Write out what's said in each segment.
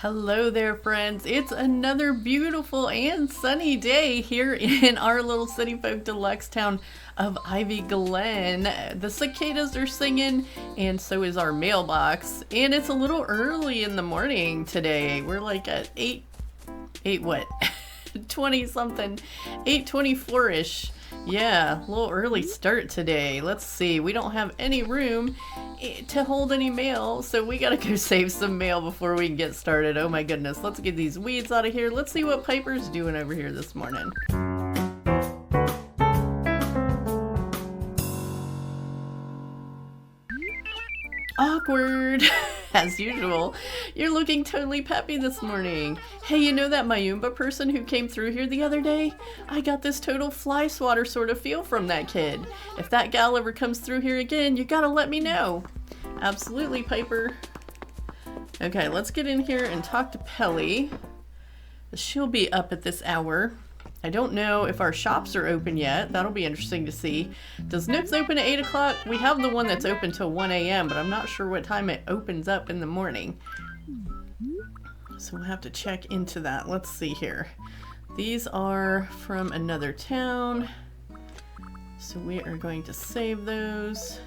Hello there, friends. It's another beautiful and sunny day here in our little city folk deluxe town of Ivy Glen. The cicadas are singing, and so is our mailbox. And it's a little early in the morning today. We're like at 20 something, 8:24-ish. Yeah, a little early start today. Let's see. We don't have any room to hold any mail, so we gotta go save some mail before we can get started. Oh my goodness. Let's get these weeds out of here. Let's see what Piper's doing over here this morning. Awkward. As usual. You're looking totally peppy this morning. Hey, you know that Mayumba person who came through here the other day? I got this total fly swatter sort of feel from that kid. If that gal ever comes through here again, you gotta let me know. Absolutely, Piper. Okay, let's get in here and talk to Pelly. She'll be up at this hour. I don't know if our shops are open yet. That'll be interesting to see. Does Nook's open at 8 o'clock? We have the one that's open till 1 a.m., but I'm not sure what time it opens up in the morning. So we'll have to check into that. Let's see here. These are from another town. So we are going to save those.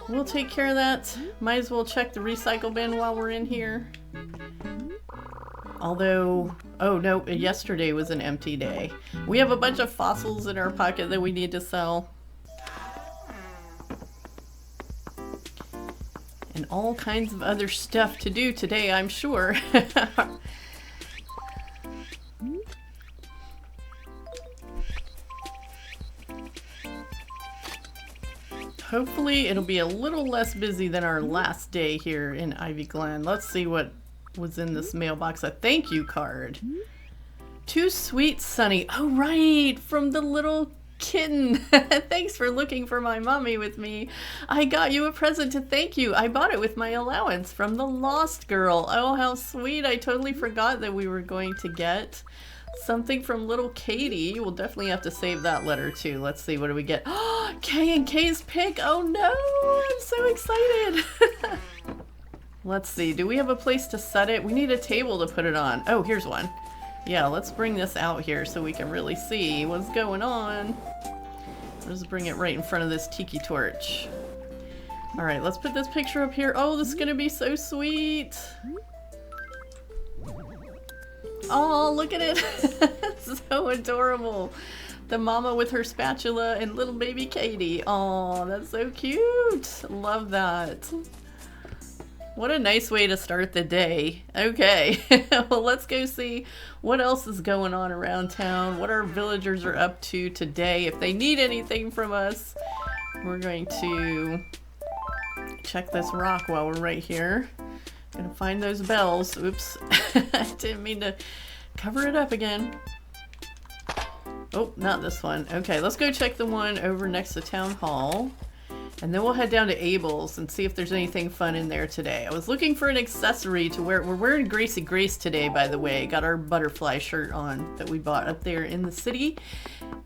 We'll take care of that. Might as well check the recycle bin while we're in here. Although, oh no, yesterday was an empty day. We have a bunch of fossils in our pocket that we need to sell. And all kinds of other stuff to do today, I'm sure. Hopefully it'll be a little less busy than our last day here in Ivy Glen. Let's see what was in this mailbox. A thank you card. Too sweet, Sunny. Oh, right. From the little kitten. Thanks for looking for my mommy with me. I got you a present to thank you. I bought it with my allowance from the lost girl. Oh, how sweet. I totally forgot that we were going to get something from little Katie. We'll definitely have to save that letter too. Let's see. What do we get? Oh, K and K's pick. Oh no. I'm so excited. Let's see, do we have a place to set it? We need a table to put it on. Oh, here's one. Yeah, let's bring this out here so we can really see what's going on. Let's bring it right in front of this tiki torch. All right, let's put this picture up here. Oh, this is gonna be so sweet. Oh, look at it. So adorable. The mama with her spatula and little baby Katie. Oh, that's so cute. Love that. What a nice way to start the day. Okay, well, let's go see what else is going on around town, what our villagers are up to today. If they need anything from us, we're going to check this rock while we're right here. Gonna find those bells. Oops, I didn't mean to cover it up again. Oh, not this one. Okay, let's go check the one over next to Town Hall. And then we'll head down to Abel's and see if there's anything fun in there today. I was looking for an accessory to wear. We're wearing Gracie Grace today, by the way. Got our butterfly shirt on that we bought up there in the city.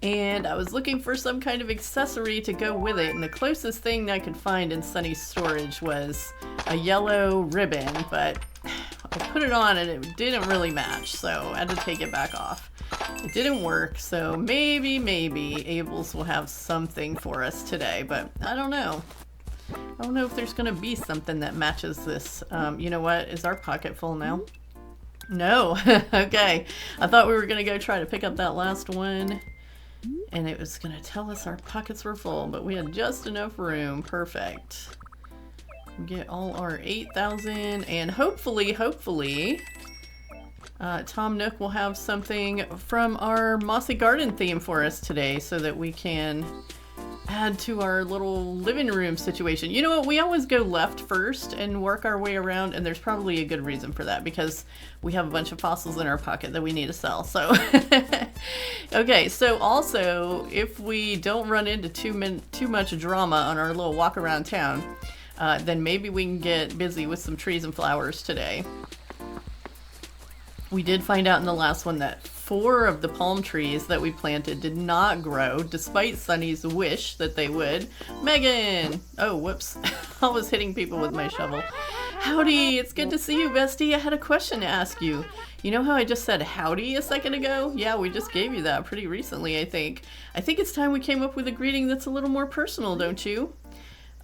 And I was looking for some kind of accessory to go with it. And the closest thing I could find in Sunny's storage was a yellow ribbon. But I put it on and it didn't really match. So I had to take it back off. It didn't work, so maybe Abel's will have something for us today, but I don't know. I don't know if there's going to be something that matches this. You know what? Is our pocket full now? No. Okay. I thought we were going to go try to pick up that last one, and it was going to tell us our pockets were full, but we had just enough room. Perfect. Get all our 8,000, and hopefully, Tom Nook will have something from our Mossy Garden theme for us today so that we can add to our little living room situation. You know what? We always go left first and work our way around, and there's probably a good reason for that because we have a bunch of fossils in our pocket that we need to sell. So, okay, so also, if we don't run into too much drama on our little walk around town, then maybe we can get busy with some trees and flowers today. We did find out in the last one that 4 of the palm trees that we planted did not grow, despite Sunny's wish that they would. Megan! Oh, whoops. I was hitting people with my shovel. Howdy, it's good to see you, bestie. I had a question to ask you. You know how I just said howdy a second ago? Yeah, we just gave you that pretty recently, I think. I think it's time we came up with a greeting that's a little more personal, don't you?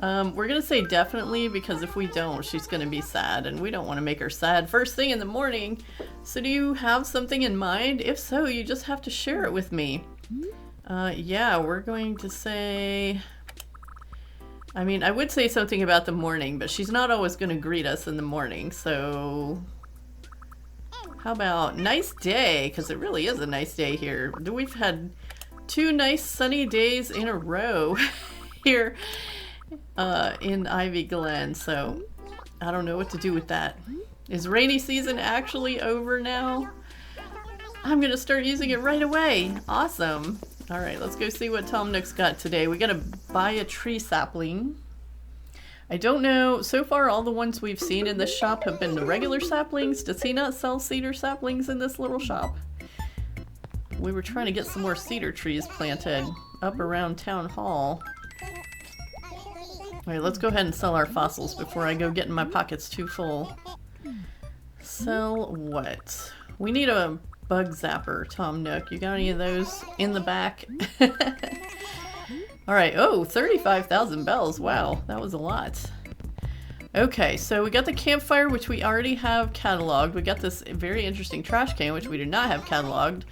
We're gonna say definitely, because if we don't, she's gonna be sad, and we don't want to make her sad first thing in the morning. So do you have something in mind? If so, you just have to share it with me. Yeah, we're going to say... I mean, I would say something about the morning, but she's not always going to greet us in the morning, so... How about nice day? Because it really is a nice day here. We've had 2 nice sunny days in a row here in Ivy Glen, so I don't know what to do with that. Is rainy season actually over now? I'm going to start using it right away. Awesome. Alright, let's go see what Tom Nook's got today. We gotta buy a tree sapling. I don't know, so far all the ones we've seen in this shop have been the regular saplings. Does he not sell cedar saplings in this little shop? We were trying to get some more cedar trees planted up around Town Hall. Alright, let's go ahead and sell our fossils before I go getting my pockets too full. Sell what? We need a bug zapper, Tom Nook. You got any of those in the back? Alright, oh, 35,000 bells. Wow, that was a lot. Okay, so we got the campfire, which we already have cataloged. We got this very interesting trash can, which we do not have cataloged.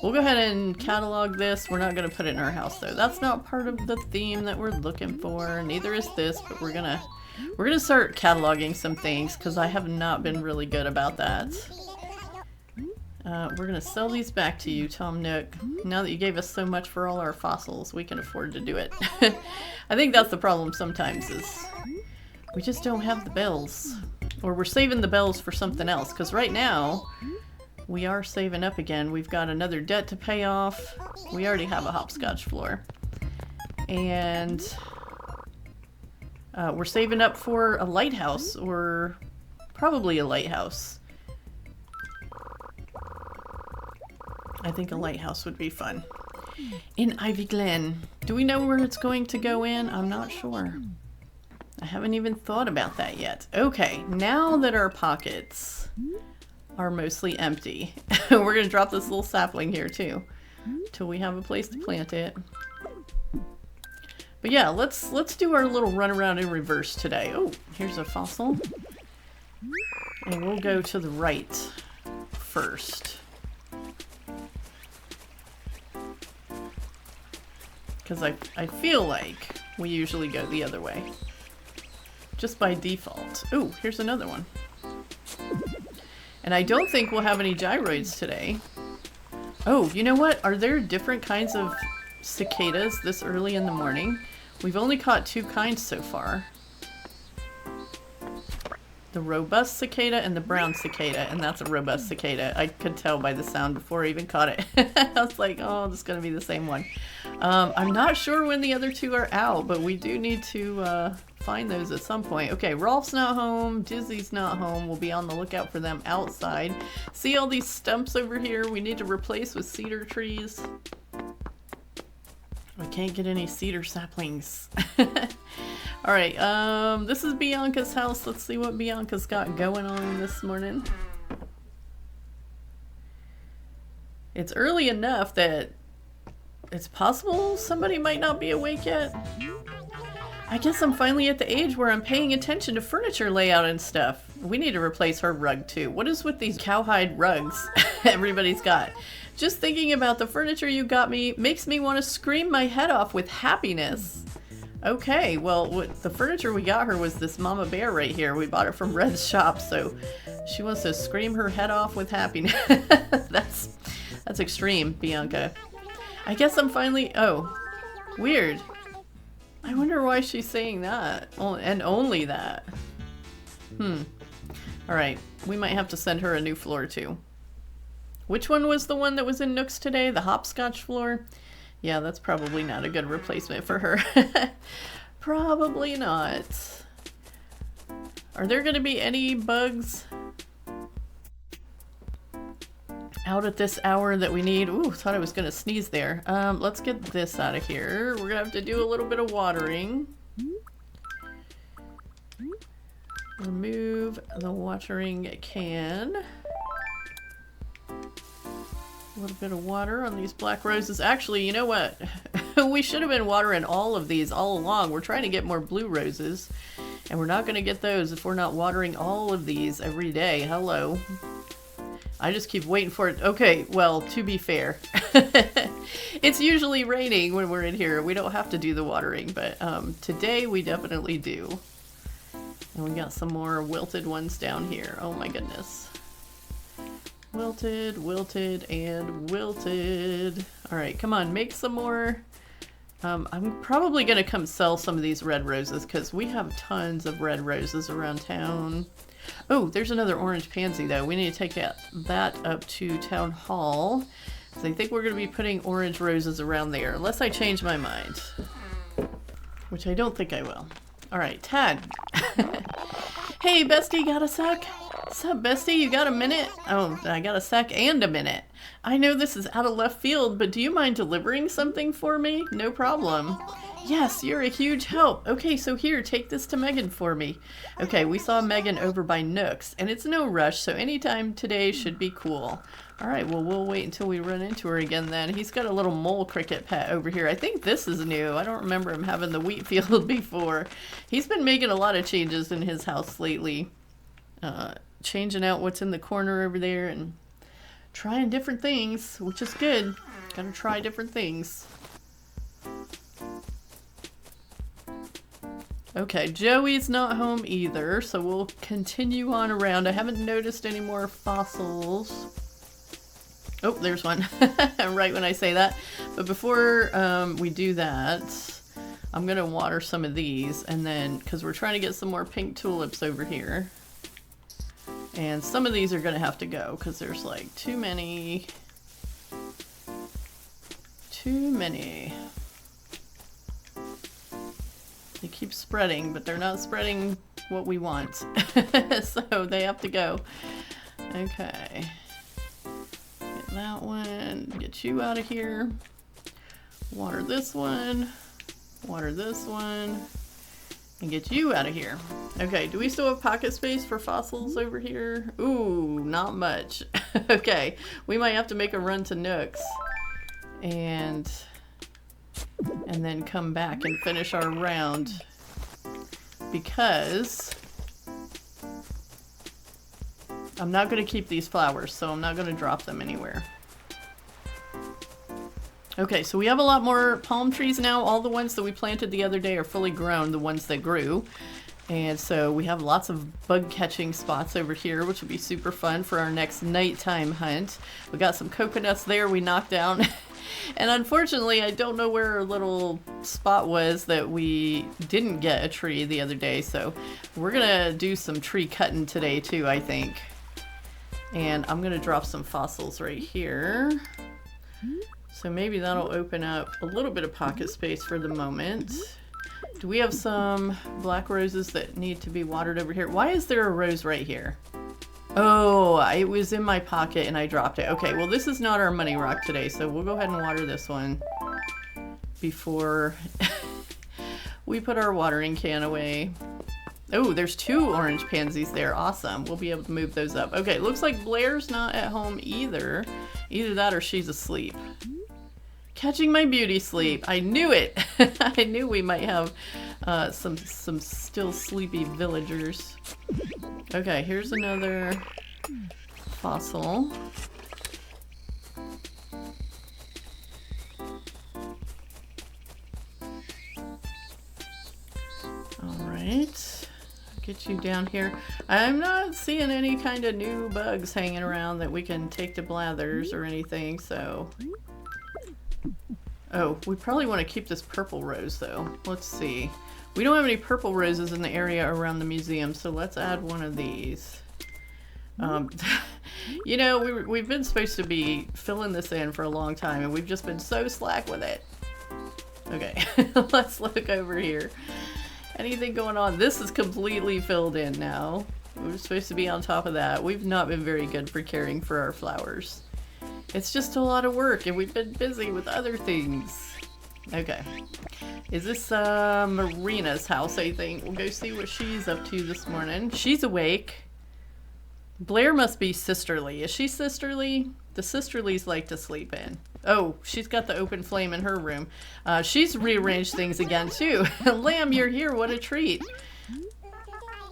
We'll go ahead and catalog this. We're not going to put it in our house, though. That's not part of the theme that we're looking for. Neither is this, but we're gonna start cataloging some things, because I have not been really good about that. We're going to sell these back to you, Tom Nook. Now that you gave us so much for all our fossils, we can afford to do it. I think that's the problem sometimes, is we just don't have the bells. Or we're saving the bells for something else, because right now, we are saving up again. We've got another debt to pay off. We already have a hopscotch floor. And we're saving up for a lighthouse, or probably a lighthouse. I think a lighthouse would be fun. In Ivy Glen. Do we know where it's going to go in? I'm not sure. I haven't even thought about that yet. Okay, now that our pockets are mostly empty, we're going to drop this little sapling here too, till we have a place to plant it. But yeah, let's do our little run around in reverse today. Oh, here's a fossil. And we'll go to the right first. Because I feel like we usually go the other way. Just by default. Ooh, here's another one. And I don't think we'll have any gyroids today. Oh, you know what? Are there different kinds of cicadas this early in the morning? We've only caught 2 kinds so far. The robust cicada and the brown cicada, and that's a robust cicada. I could tell by the sound before I even caught it. I was like, oh, this is going to be the same one. I'm not sure when the other 2 are out, but we do need to find those at some point. Okay, Rolf's not home, Dizzy's not home. We'll be on the lookout for them outside. See all these stumps over here we need to replace with cedar trees? We can't get any cedar saplings. Alright, this is Bianca's house. Let's see what Bianca's got going on this morning. It's early enough that it's possible somebody might not be awake yet. I guess I'm finally at the age where I'm paying attention to furniture layout and stuff. We need to replace her rug too. What is with these cowhide rugs everybody's got? Just thinking about the furniture you got me makes me want to scream my head off with happiness. Okay, well, the furniture we got her was this mama bear right here. We bought it from Red's shop, so she wants to scream her head off with happiness. That's extreme, Bianca. I guess I'm finally... Oh, weird. I wonder why she's saying that. And only that. Alright, we might have to send her a new floor too. Which one was the one that was in Nook's today? The hopscotch floor? Yeah, that's probably not a good replacement for her. Probably not. Are there going to be any bugs out at this hour that we need? Ooh, thought I was going to sneeze there. Let's get this out of here. We're going to have to do a little bit of watering. Remove the watering can. A little bit of water on these black roses. Actually, you know what? We should have been watering all of these all along. We're trying to get more blue roses, and we're not going to get those if we're not watering all of these every day. Hello. I just keep waiting for it. Okay, well, to be fair, it's usually raining when we're in here. We don't have to do the watering, but today we definitely do. And we got some more wilted ones down here. Oh my goodness. Wilted, wilted, and wilted. Alright, come on, make some more. I'm probably going to come sell some of these red roses because we have tons of red roses around town. Oh, there's another orange pansy though. We need to take that up to Town Hall. So I think we're going to be putting orange roses around there, unless I change my mind. Which I don't think I will. Alright, Tad. Hey, bestie, got a sec? What's up, bestie? You got a minute? Oh, I got a sec and a minute. I know this is out of left field, but do you mind delivering something for me? No problem. Yes, you're a huge help. Okay, so here, take this to Megan for me. Okay, we saw Megan over by Nook's, and it's no rush, so anytime today should be cool. Alright, well, we'll wait until we run into her again then. He's got a little mole cricket pet over here. I think this is new. I don't remember him having the wheat field before. He's been making a lot of changes in his house lately. Changing out what's in the corner over there and trying different things, which is good. Gotta try different things. Okay, Joey's not home either, so we'll continue on around. I haven't noticed any more fossils. Oh, there's one. Right when I say that. But before we do that, I'm going to water some of these, and then, because we're trying to get some more pink tulips over here. And some of these are going to have to go, because there's like too many. Too many. They keep spreading, but they're not spreading what we want. So they have to go. Okay. Get that one. Get you out of here. Water this one. Water this one. And get you out of here. Okay, do we still have pocket space for fossils over here? Ooh, not much. Okay, we might have to make a run to Nook's. And then come back and finish our round, because I'm not going to keep these flowers, so I'm not going to drop them anywhere. Okay, so we have a lot more palm trees now. All the ones that we planted the other day are fully grown, the ones that grew. And so we have lots of bug catching spots over here, which will be super fun for our next nighttime hunt. We got some coconuts there we knocked down. And unfortunately, I don't know where our little spot was that we didn't get a tree the other day. So we're going to do some tree cutting today too, I think. And I'm going to drop some fossils right here. So maybe that'll open up a little bit of pocket space for the moment. Do we have some black roses that need to be watered over here? Why is there a rose right here? Oh, it was in my pocket and I dropped it. Okay, well this is not our money rock today, so we'll go ahead and water this one before we put our watering can away. Oh, there's 2 orange pansies there. Awesome. We'll be able to move those up. Okay, looks like Blair's not at home either. Either that or she's asleep. Catching my beauty sleep. I knew it. I knew we might have some still sleepy villagers. Okay, here's another fossil. Alright. Get you down here. I'm not seeing any kind of new bugs hanging around that we can take to Blathers or anything, so... Oh, we probably want to keep this purple rose though. Let's see. We don't have any purple roses in the area around the museum, so let's add one of these. You know, we've been supposed to be filling this in for a long time, and we've just been so slack with it. Okay, let's look over here. Anything going on? This is completely filled in now. We're supposed to be on top of that. We've not been very good for caring for our flowers. It's just a lot of work, and we've been busy with other things. Okay. Is this Marina's house, I think? We'll go see what she's up to this morning. She's awake. Blair must be sisterly. Is she sisterly? The sisterlies like to sleep in. Oh, she's got the open flame in her room. She's rearranged things again, too. Lamb, you're here. What a treat.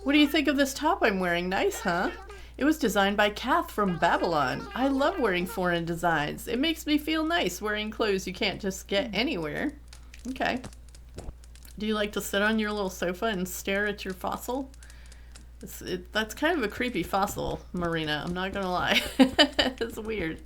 What do you think of this top I'm wearing? Nice, huh? It was designed by Kath from Babylon. I love wearing foreign designs. It makes me feel nice wearing clothes you can't just get anywhere. Okay. Do you like to sit on your little sofa and stare at your fossil? That's kind of a creepy fossil, Marina. I'm not gonna lie. It's weird.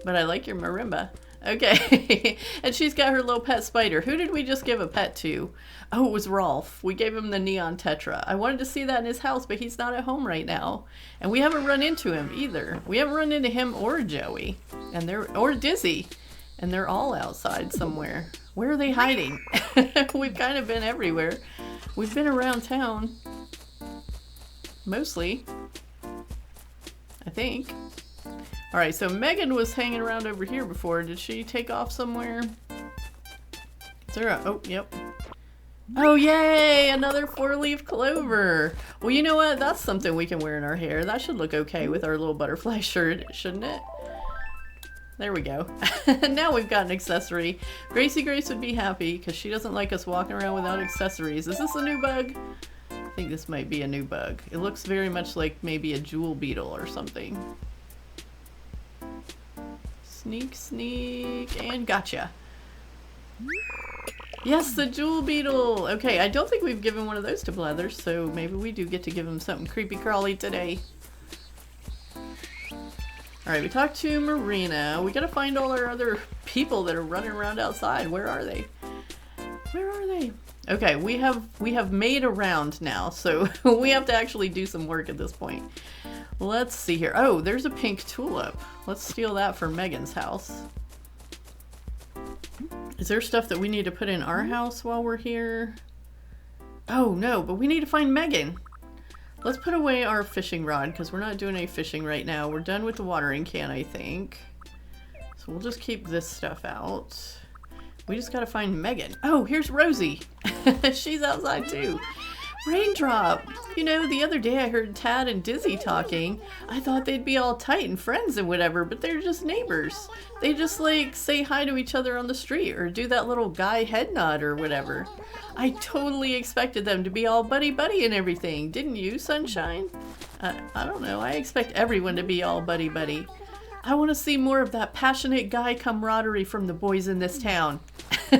But I like your marimba. Okay. And she's got her little pet spider. Who did we just give a pet to? Oh, it was Rolf. We gave him the neon tetra. I wanted to see that in his house, but he's not at home right now. And we haven't run into him either. We haven't run into him or Joey. Or Dizzy. And they're all outside somewhere. Where are they hiding? We've kind of been everywhere. We've been around town. Mostly. I think. Alright, so Megan was hanging around over here before. Did she take off somewhere? Is there a... Oh, yep. Oh, yay! Another 4-leaf clover. Well, you know what? That's something we can wear in our hair. That should look okay with our little butterfly shirt, shouldn't it? There we go. Now we've got an accessory. Gracie Grace would be happy because she doesn't like us walking around without accessories. Is this a new bug? I think this might be a new bug. It looks very much like maybe a jewel beetle or something. Sneak, sneak, and gotcha. Yes, the jewel beetle. Okay, I don't think we've given one of those to Blathers, so maybe we do get to give him something creepy crawly today. Alright, we talked to Marina. We gotta find all our other people that are running around outside. Where are they? Where are they? Okay, we have made a round now, so we have to actually do some work at this point. Let's see here. Oh, there's a pink tulip. Let's steal that for Megan's house. Is there stuff that we need to put in our house while we're here? Oh, no, but we need to find Megan. Let's put away our fishing rod because we're not doing any fishing right now. We're done with the watering can, I think. So we'll just keep this stuff out. We just gotta find Megan. Oh, here's Rosie. She's outside too. Raindrop. You know, the other day I heard Tad and Dizzy talking. I thought they'd be all tight and friends and whatever, but they're just neighbors. They just like say hi to each other on the street or do that little guy head nod or whatever. I totally expected them to be all buddy-buddy and everything. Didn't you, Sunshine? I don't know. I expect everyone to be all buddy-buddy. I want to see more of that passionate guy camaraderie from the boys in this town.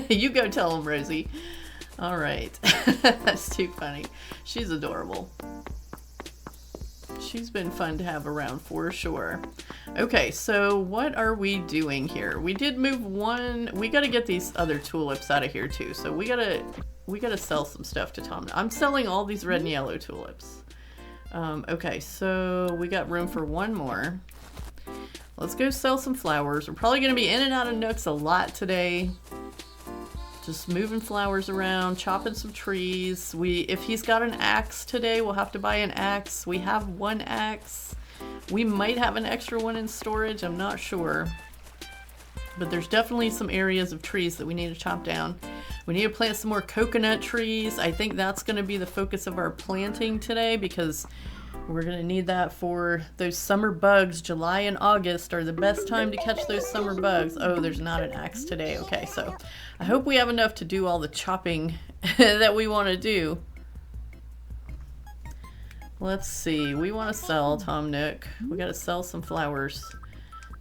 You go tell them, Rosie. All right. That's too funny. She's adorable. She's been fun to have around for sure. Okay, so what are we doing here? We did move one. We got to get these other tulips out of here too. So we got to sell some stuff to Tom. I'm selling all these red and yellow tulips. Okay, so we got room for one more. Let's go sell some flowers. We're probably going to be in and out of Nooks a lot today. Just moving flowers around, chopping some trees. If he's got an axe today, we'll have to buy an axe. We have one axe. We might have an extra one in storage. I'm not sure. But there's definitely some areas of trees that we need to chop down. We need to plant some more coconut trees. I think that's going to be the focus of our planting today because we're going to need that for those summer bugs. July and August are the best time to catch those summer bugs. Oh, there's not an axe today. Okay, so I hope we have enough to do all the chopping that we want to do. Let's see. We want to sell, Tom Nook. We got to sell some flowers.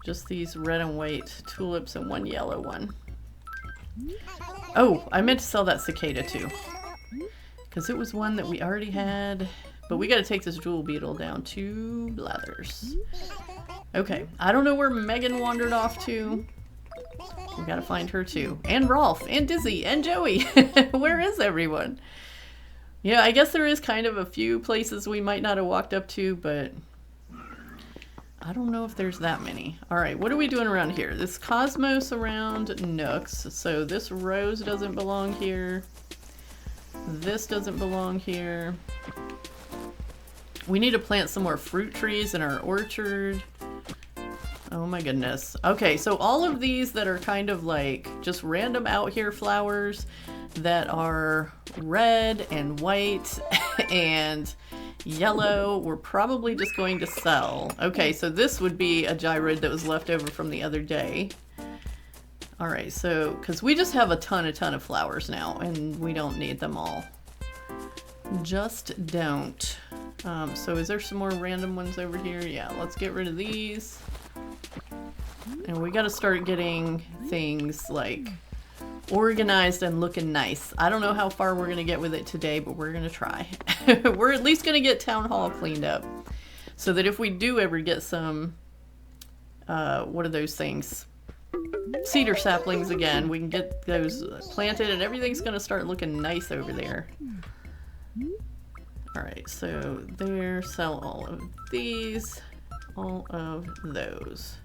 Just these red and white tulips and one yellow one. Oh, I meant to sell that cicada too. Because it was one that we already had. But we got to take this jewel beetle down to Blathers. Okay, I don't know where Megan wandered off to. We got to find her too. And Rolf, and Dizzy, and Joey. Where is everyone? Yeah, I guess there is kind of a few places we might not have walked up to, but I don't know if there's that many. All right, what are we doing around here? This cosmos around Nooks. So this rose doesn't belong here. This doesn't belong here. We need to plant some more fruit trees in our orchard. Oh my goodness. Okay, so all of these that are kind of like just random out here flowers that are red and white and yellow, we're probably just going to sell. Okay, so this would be a gyroid that was left over from the other day. All right, so because we just have a ton of flowers now and we don't need them all. Just don't. So is there some more random ones over here? Yeah, let's get rid of these. And we got to start getting things like organized and looking nice. I don't know how far we're going to get with it today, but we're going to try. We're at least going to get Town Hall cleaned up so that if we do ever get some, what are those things? Cedar saplings again, we can get those planted and everything's going to start looking nice over there. Alright, so there, sell all of these, all of those.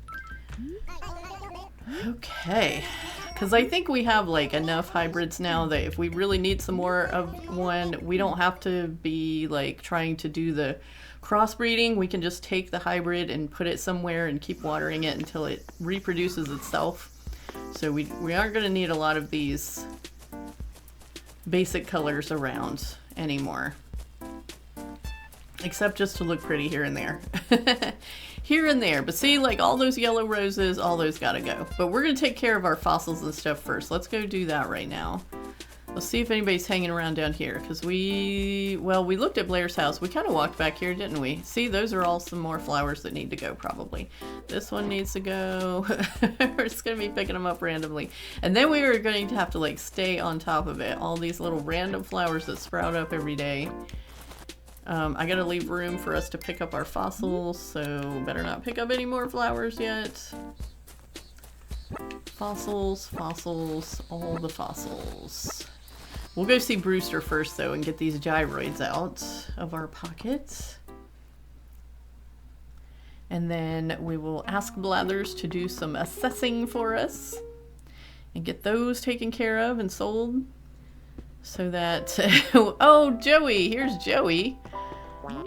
Okay, because I think we have like enough hybrids now that if we really need some more of one, we don't have to be like trying to do the crossbreeding. We can just take the hybrid and put it somewhere and keep watering it until it reproduces itself. So we aren't going to need a lot of these basic colors around anymore. Except just to look pretty here and there. Here and there. But see, like all those yellow roses, all those gotta go. But we're gonna take care of our fossils and stuff first. Let's go do that right now. Let's see if anybody's hanging around down here. Because we looked at Blair's house. We kind of walked back here, didn't we? See, those are all some more flowers that need to go probably. This one needs to go. We're just gonna be picking them up randomly. And then we are going to have to like stay on top of it. All these little random flowers that sprout up every day. I gotta leave room for us to pick up our fossils, so better not pick up any more flowers yet. Fossils, fossils, all the fossils. We'll go see Brewster first though and get these gyroids out of our pockets. And then we will ask Blathers to do some assessing for us and get those taken care of and sold. So that, oh, Joey, here's Joey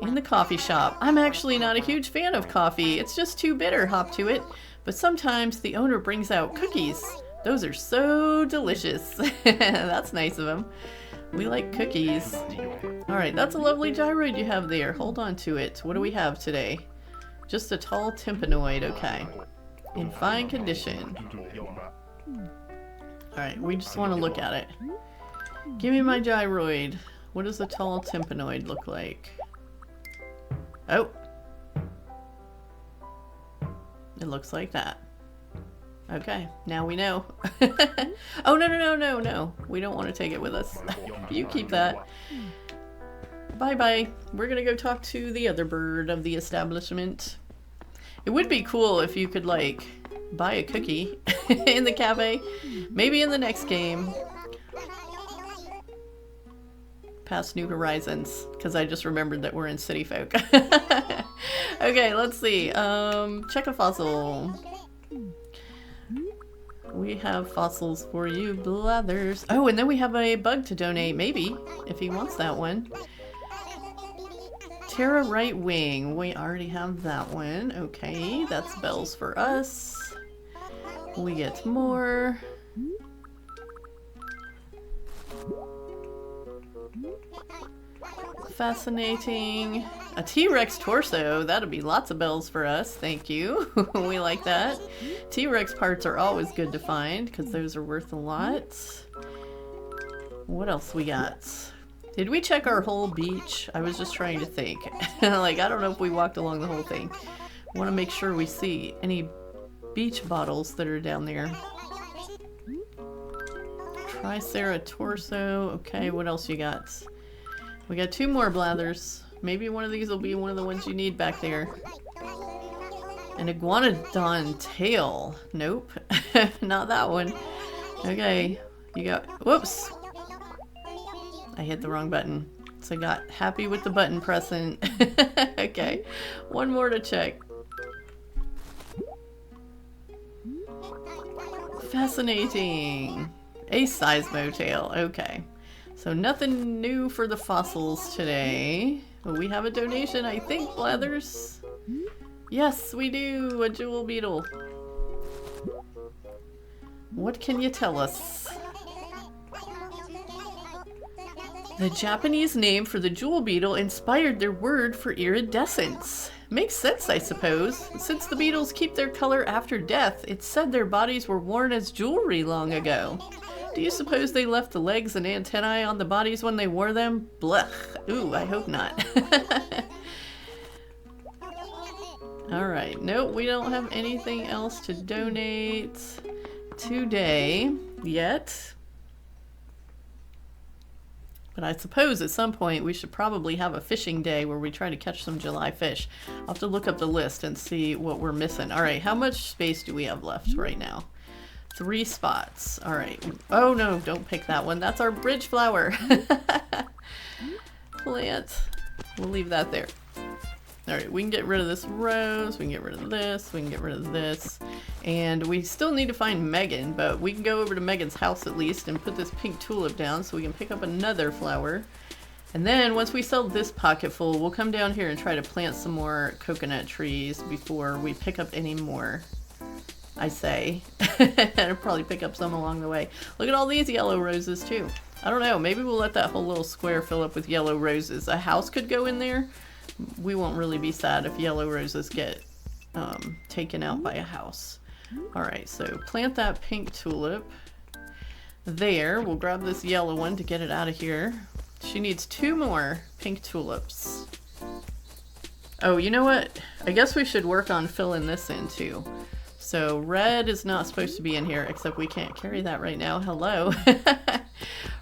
in the coffee shop. I'm actually not a huge fan of coffee. It's just too bitter, hop to it. But sometimes the owner brings out cookies. Those are so delicious. That's nice of him. We like cookies. All right, that's a lovely gyroid you have there. Hold on to it. What do we have today? Just a tall tympanoid, okay. In fine condition. All right, we just want to look at it. Give me my gyroid. What does a tall tympanoid look like? Oh. It looks like that. Okay, now we know. Oh, no. We don't want to take it with us. You keep that. Bye-bye. We're gonna go talk to the other bird of the establishment. It would be cool if you could, like, buy a cookie in the cafe. Maybe in the next game. Past New Horizons, because I just remembered that we're in City Folk. Okay, let's see. Check a fossil. We have fossils for you, Blathers. Oh, and then we have a bug to donate, maybe, if he wants that one. Terra Right Wing. We already have that one. Okay, that's bells for us. We get more. Fascinating. A T-Rex torso. That'll be lots of bells for us. Thank you. We like that. T-Rex parts are always good to find because those are worth a lot. What else we got? Did we check our whole beach? I was just trying to think. Like, I don't know if we walked along the whole thing. I want to make sure we see any beach bottles that are down there. Tricera torso. Okay, what else you got? We got two more Blathers. Maybe one of these will be one of the ones you need back there. An iguanodon tail. Nope. Not that one. Okay. You got... Whoops. I hit the wrong button. So I got happy with the button pressing. Okay. One more to check. Fascinating. A seismo tail. Okay. So nothing new for the fossils today. But we have a donation, I think, Blathers. Yes, we do! A jewel beetle. What can you tell us? The Japanese name for the jewel beetle inspired their word for iridescence. Makes sense, I suppose. Since the beetles keep their color after death, it's said their bodies were worn as jewelry long ago. Do you suppose they left the legs and antennae on the bodies when they wore them? Blech. Ooh, I hope not. Alright, nope, we don't have anything else to donate today yet. But I suppose at some point we should probably have a fishing day where we try to catch some July fish. I'll have to look up the list and see what we're missing. Alright, how much space do we have left right now? 3 spots. Alright. Oh no, don't pick that one. That's our bridge flower. Plant. We'll leave that there. Alright, we can get rid of this rose, we can get rid of this, we can get rid of this. And we still need to find Megan, but we can go over to Megan's house at least and put this pink tulip down so we can pick up another flower. And then once we sell this pocket full, we'll come down here and try to plant some more coconut trees before we pick up any more, I say. I'll probably pick up some along the way. Look at all these yellow roses too. I don't know, maybe we'll let that whole little square fill up with yellow roses. A house could go in there. We won't really be sad if yellow roses get taken out by a house. Alright, so plant that pink tulip there. We'll grab this yellow one to get it out of here. She needs 2 more pink tulips. Oh, you know what? I guess we should work on filling this in too. So red is not supposed to be in here, except we can't carry that right now. Hello.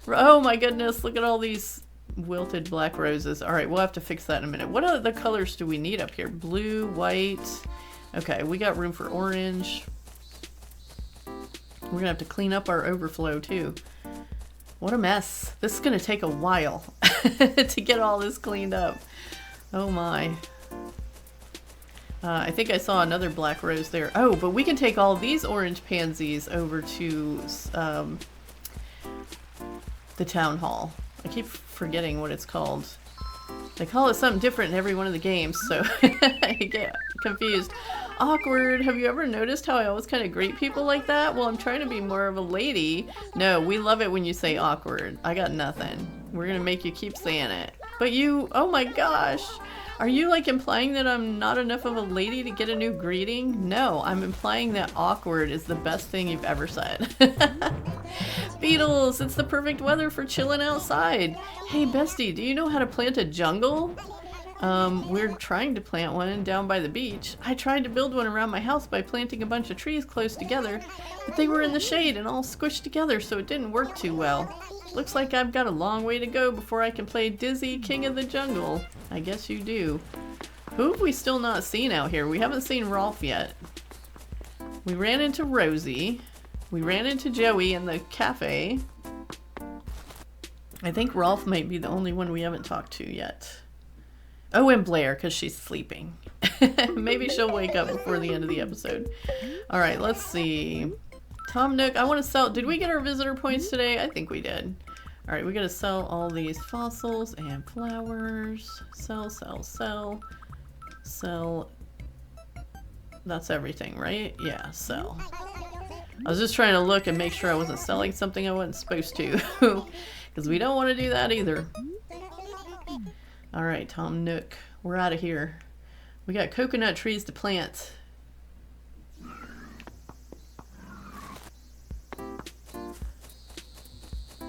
Oh my goodness, look at all these wilted black roses. Alright, we'll have to fix that in a minute. What other colors do we need up here? Blue, white. Okay, we got room for orange. We're gonna have to clean up our overflow too. What a mess. This is gonna take a while to get all this cleaned up. Oh my. I think I saw another black rose there. Oh, but we can take all these orange pansies over to the town hall. I keep forgetting what it's called. They call it something different in every one of the games, so I get confused. Awkward. Have you ever noticed how I always kind of greet people like that? Well, I'm trying to be more of a lady. No, we love it when you say awkward. I got nothing. We're gonna make you keep saying it. But you, oh my gosh. Are you like implying that I'm not enough of a lady to get a new greeting? No, I'm implying that awkward is the best thing you've ever said. Beetles, it's the perfect weather for chilling outside. Hey bestie, do you know how to plant a jungle? We're trying to plant one down by the beach. I tried to build one around my house by planting a bunch of trees close together, but they were in the shade and all squished together, so it didn't work too well. Looks like I've got a long way to go before I can play Dizzy King of the Jungle. I guess you do. Who have we still not seen out here? We haven't seen Rolf yet. We ran into Rosie. We ran into Joey in the cafe. I think Rolf might be the only one we haven't talked to yet. Oh, and Blair, because she's sleeping. Maybe she'll wake up before the end of the episode. Alright, let's see. Tom Nook, I want to sell... Did we get our visitor points today? I think we did. Alright, we got to sell all these fossils and flowers. Sell, sell, sell. Sell. That's everything, right? Yeah, sell. I was just trying to look and make sure I wasn't selling something I wasn't supposed to. Because we don't want to do that either. Alright, Tom Nook. We're out of here. We got coconut trees to plant.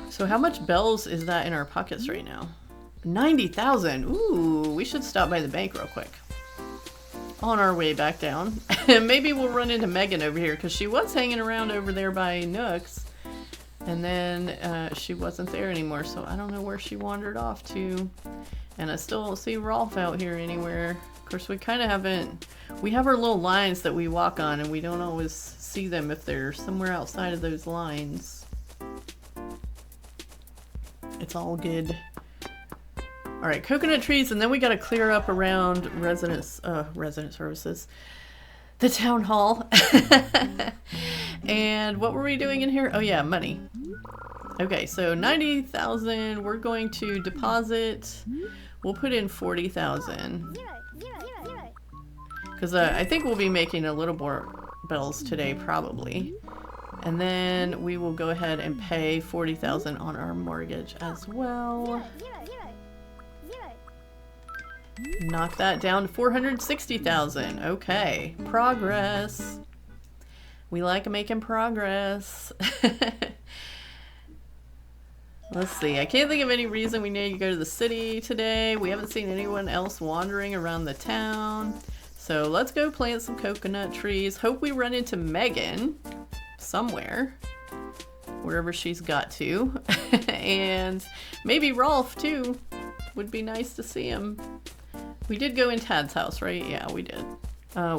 So how much bells is that in our pockets right now? 90,000. Ooh, we should stop by the bank real quick. On our way back down. Maybe we'll run into Megan over here because she was hanging around over there by Nook's. And then she wasn't there anymore, so I don't know where she wandered off to. And I still don't see Rolf out here anywhere. Of course, we kind of haven't... We have our little lines that we walk on, and we don't always see them if they're somewhere outside of those lines. It's all good. Alright, coconut trees, and then we gotta clear up around resident services. The town hall. And what were we doing in here? Oh yeah, money. Okay, so 90,000, we're going to deposit. We'll put in 40,000. Because I think we'll be making a little more bells today, probably. And then we will go ahead and pay $40,000 on our mortgage as well. Knock that down to $460,000. Okay, progress. We like making progress. Let's see. I can't think of any reason we need to go to the city today. We haven't seen anyone else wandering around the town. So let's go plant some coconut trees. Hope we run into Megan somewhere, wherever she's got to. And maybe Rolf too. Would be nice to see him. We did go in Tad's house, right? Yeah, we did.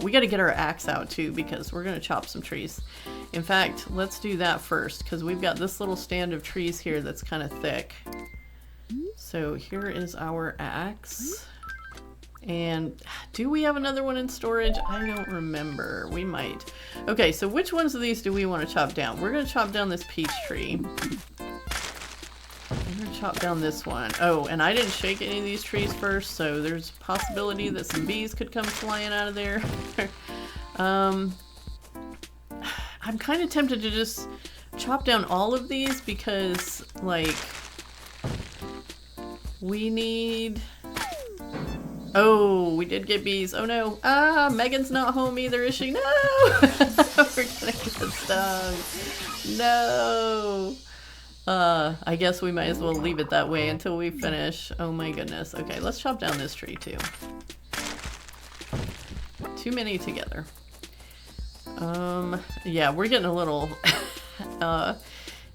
We got to get our axe out too, because we're going to chop some trees. In fact, let's do that first, because we've got this little stand of trees here that's kind of thick. So here is our axe. And do we have another one in storage? I don't remember. We might. Okay, so which ones of these do we want to chop down? We're going to chop down this peach tree. I'm going to chop down this one. Oh, and I didn't shake any of these trees first, so there's a possibility that some bees could come flying out of there. I'm kind of tempted to just chop down all of these because, like, we need... Oh, we did get bees. Oh no. Ah, Megan's not home either, is she? No! We're gonna get stung. No! I guess we might as well leave it that way until we finish. Oh my goodness. Okay, let's chop down this tree too. Too many together. Yeah, we're getting a little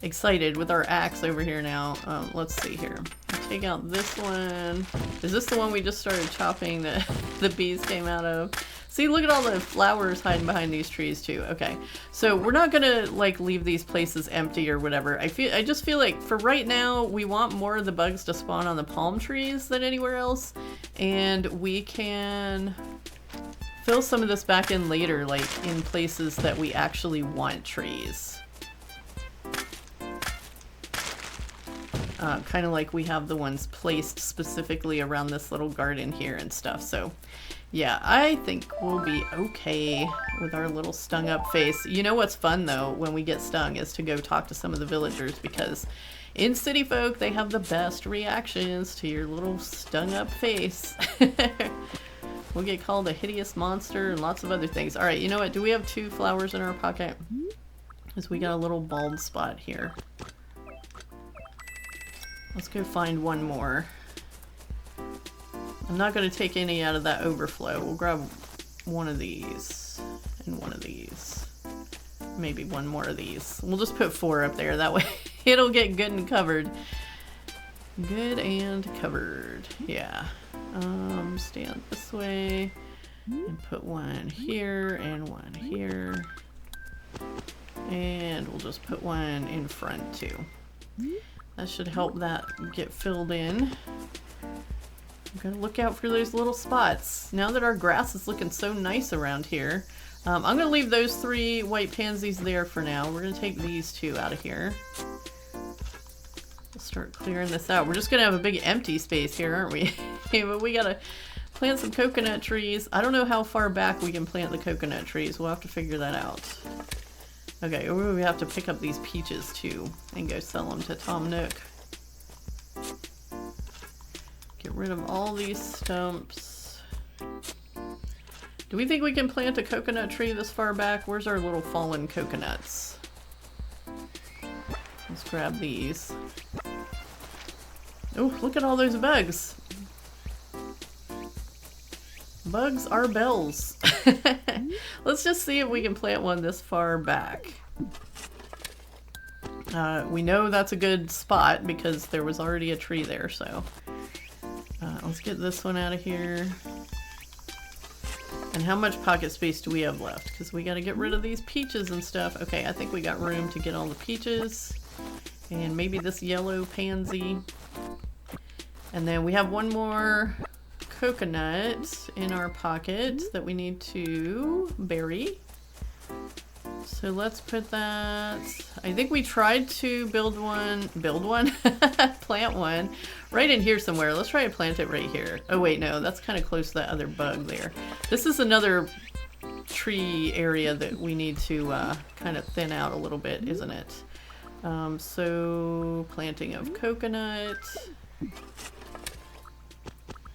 excited with our axe over here now. Let's see here. Take out this one. Is this the one we just started chopping that the bees came out of? See, look at all the flowers hiding behind these trees too. Okay, so we're not gonna like leave these places empty or whatever. I just feel like for right now we want more of the bugs to spawn on the palm trees than anywhere else, and we can fill some of this back in later, like in places that we actually want trees. Kind of like we have the ones placed specifically around this little garden here and stuff. So yeah, I think we'll be okay with our little stung up face. You know what's fun though when we get stung is to go talk to some of the villagers, because in City Folk they have the best reactions to your little stung up face. We'll get called a hideous monster and lots of other things. Alright, you know what? Do we have 2 flowers in our pocket? Because we got a little bald spot here. Let's go find one more. I'm not going to take any out of that overflow. We'll grab one of these and one of these. Maybe one more of these. We'll just put 4 up there. That way it'll get good and covered. Good and covered. Yeah. Stand this way and put one here and one here. And we'll just put one in front too. That should help that get filled in. I'm gonna look out for those little spots. Now that our grass is looking so nice around here, I'm gonna leave those 3 white pansies there for now. We're gonna take these 2 out of here. We'll start clearing this out. We're just gonna have a big empty space here, aren't we? But we gotta plant some coconut trees. I don't know how far back we can plant the coconut trees. We'll have to figure that out. Okay, we have to pick up these peaches too and go sell them to Tom Nook. Get rid of all these stumps. Do we think we can plant a coconut tree this far back? Where's our little fallen coconuts? Let's grab these. Oh, look at all those bugs. Bugs are bells. Let's just see if we can plant one this far back. We know that's a good spot because there was already a tree there, so let's get this one out of here. And how much pocket space do we have left? Because we got to get rid of these peaches and stuff. Okay, I think we got room to get all the peaches and maybe this yellow pansy. And then we have one more coconut in our pocket that we need to bury. So let's put that, I think we tried to build one, plant one right in here somewhere. Let's try to plant it right here. Oh wait, no, that's kind of close to that other bug there. This is another tree area that we need to kind of thin out a little bit, isn't it? So planting of coconut.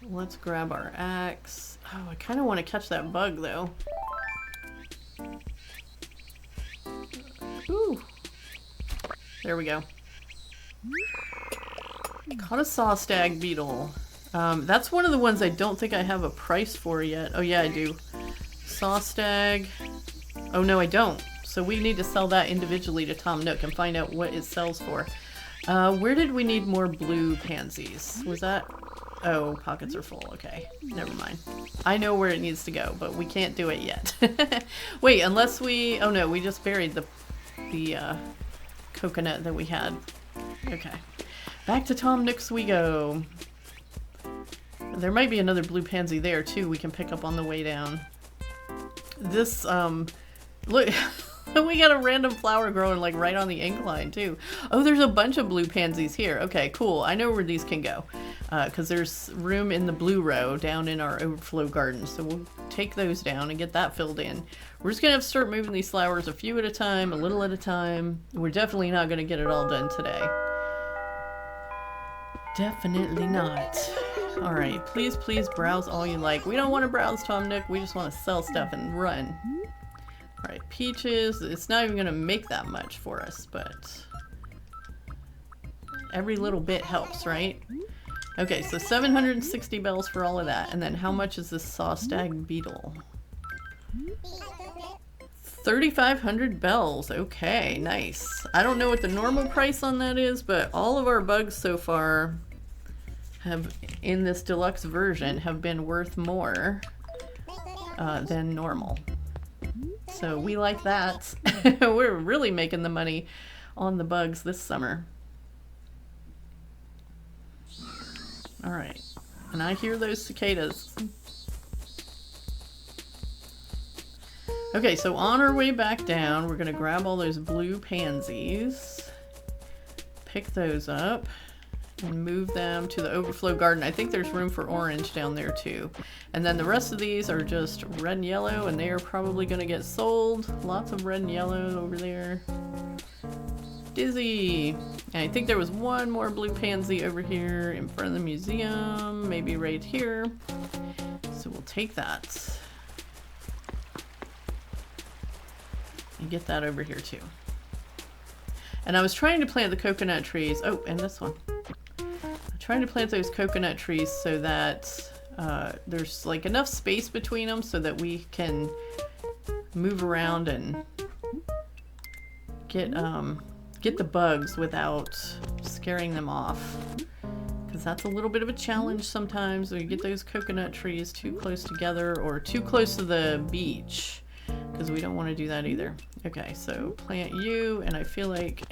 Let's grab our axe. Oh, I kind of want to catch that bug though. Ooh. There we go. Caught a saw stag beetle. That's one of the ones I don't think I have a price for yet. Oh yeah, I do. Saw stag. Oh no, I don't. So we need to sell that individually to Tom Nook and find out what it sells for. Where did we need more blue pansies? Was that... Oh, pockets are full. Okay, never mind. I know where it needs to go, but we can't do it yet. Wait, unless we... Oh no, we just buried the coconut that we had. Okay. Back to Tom Nook's we go. There might be another blue pansy there too we can pick up on the way down. This, look, we got a random flower growing like right on the incline too. Oh, there's a bunch of blue pansies here. Okay, cool. I know where these can go. Because there's room in the blue row down in our overflow garden. So we'll take those down and get that filled in. We're just going to have to start moving these flowers a few at a time, a little at a time. We're definitely not going to get it all done today. Definitely not. All right, please, please browse all you like. We don't want to browse, Tom Nook. We just want to sell stuff and run. All right, peaches. It's not even going to make that much for us, but every little bit helps, right? Okay, so 760 bells for all of that. And then how much is this saw stag beetle? 3,500 bells. Okay, nice. I don't know what the normal price on that is, but all of our bugs so far have, in this deluxe version, have been worth more than normal. So we like that. We're really making the money on the bugs this summer. All right, and I hear those cicadas. Okay, so on our way back down, we're gonna grab all those blue pansies, pick those up, and move them to the overflow garden. I think there's room for orange down there too. And then the rest of these are just red and yellow, and they are probably gonna get sold. Lots of red and yellow over there. Dizzy. And I think there was one more blue pansy over here in front of the museum, maybe right here. So we'll take that. And get that over here too. And I was trying to plant the coconut trees. Oh, and this one. I'm trying to plant those coconut trees so that there's like enough space between them so that we can move around and get the bugs without scaring them off. Because that's a little bit of a challenge sometimes when you get those coconut trees too close together or too close to the beach. Because we don't want to do that either. Okay, so plant you, and I feel like...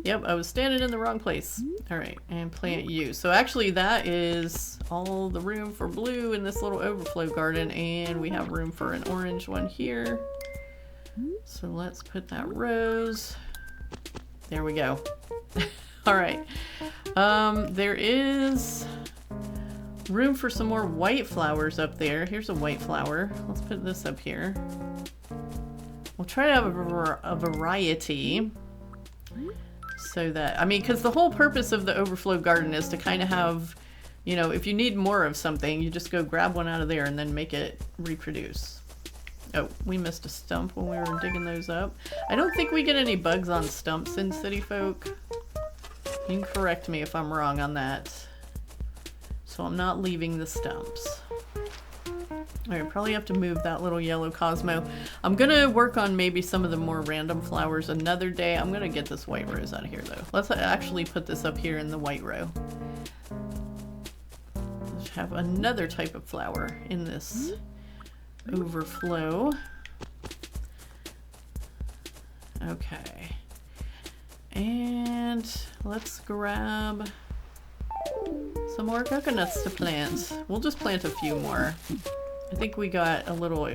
Yep, I was standing in the wrong place. Alright, and plant you. So actually that is all the room for blue in this little overflow garden, and we have room for an orange one here. So let's put that rose. There we go. Alright. There is room for some more white flowers up there. Here's a white flower. Let's put this up here. We'll try to have a variety. So that, I mean, because the whole purpose of the overflow garden is to kind of have, you know, if you need more of something, you just go grab one out of there and then make it reproduce. Oh, we missed a stump when we were digging those up. I don't think we get any bugs on stumps in City Folk. You can correct me if I'm wrong on that. So I'm not leaving the stumps. Alright, probably have to move that little yellow Cosmo. I'm gonna work on maybe some of the more random flowers another day. I'm gonna get this white rose out of here though. Let's actually put this up here in the white row. Let's have another type of flower in this overflow. Okay. And let's grab some more coconuts to plant. We'll just plant a few more. I think we got a little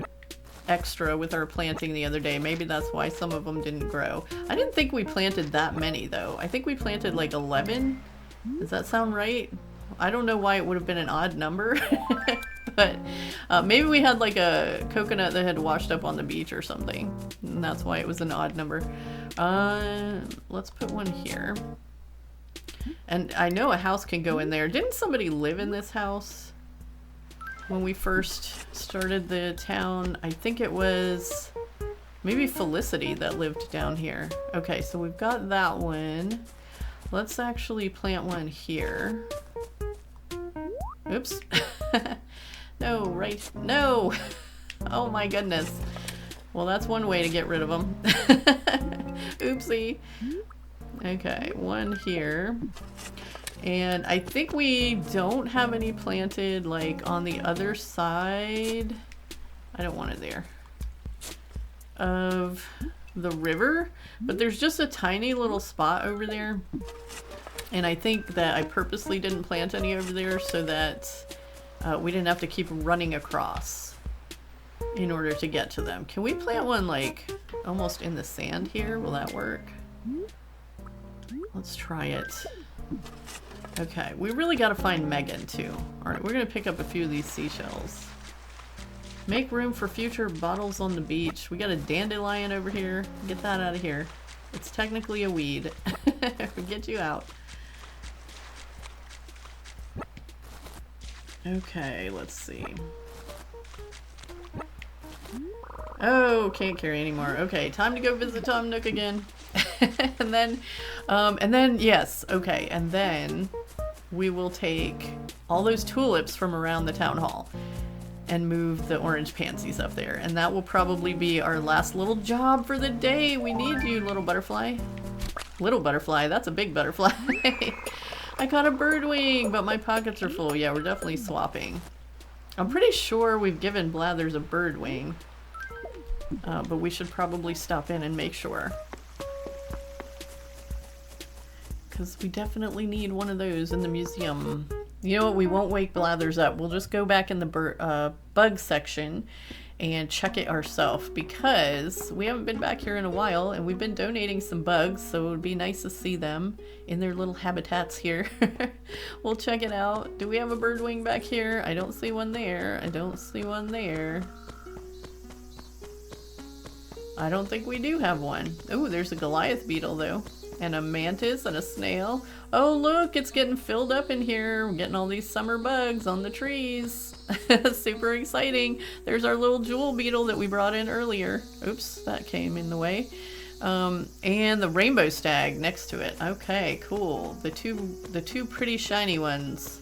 extra with our planting the other day. Maybe that's why some of them didn't grow. I didn't think we planted that many though. I think we planted like 11. Does that sound right? I don't know why it would have been an odd number. But maybe we had like a coconut that had washed up on the beach or something. And that's why it was an odd number. Let's put one here. And I know a house can go in there. Didn't somebody live in this house when we first started the town? I think it was maybe Felicity that lived down here. Okay, so we've got that one. Let's actually plant one here. Oops. No, right? No! Oh my goodness. Well, that's one way to get rid of them. Oopsie. Okay, one here. And I think we don't have any planted like on the other side. I don't want it there. Of the river. But there's just a tiny little spot over there. And I think that I purposely didn't plant any over there so that we didn't have to keep running across in order to get to them. Can we plant one like almost in the sand here? Will that work? Let's try it. Okay, we really got to find Megan too. Alright, we're going to pick up a few of these seashells. Make room for future bottles on the beach. We got a dandelion over here. Get that out of here. It's technically a weed. Get you out. Okay, let's see. Oh, can't carry anymore. Okay, time to go visit Tom Nook again. and then, yes, okay, and then we will take all those tulips from around the town hall and move the orange pansies up there. And that will probably be our last little job for the day. We need you, little butterfly. Little butterfly, that's a big butterfly. I caught a bird wing, but my pockets are full. Yeah, we're definitely swapping. I'm pretty sure we've given Blathers a bird wing. But we should probably stop in and make sure. Because we definitely need one of those in the museum. You know what? We won't wake Blathers up. We'll just go back in the bug section and check it ourselves. Because we haven't been back here in a while. And we've been donating some bugs. So it would be nice to see them in their little habitats here. We'll check it out. Do we have a bird wing back here? I don't see one there. I don't see one there. I don't think we do have one. Oh, there's a Goliath beetle though. And a mantis and a snail. Oh look, it's getting filled up in here. We're getting all these summer bugs on the trees. Super exciting. There's our little jewel beetle that we brought in earlier. Oops, that came in the way. And the rainbow stag next to it. Okay, cool. The two pretty shiny ones.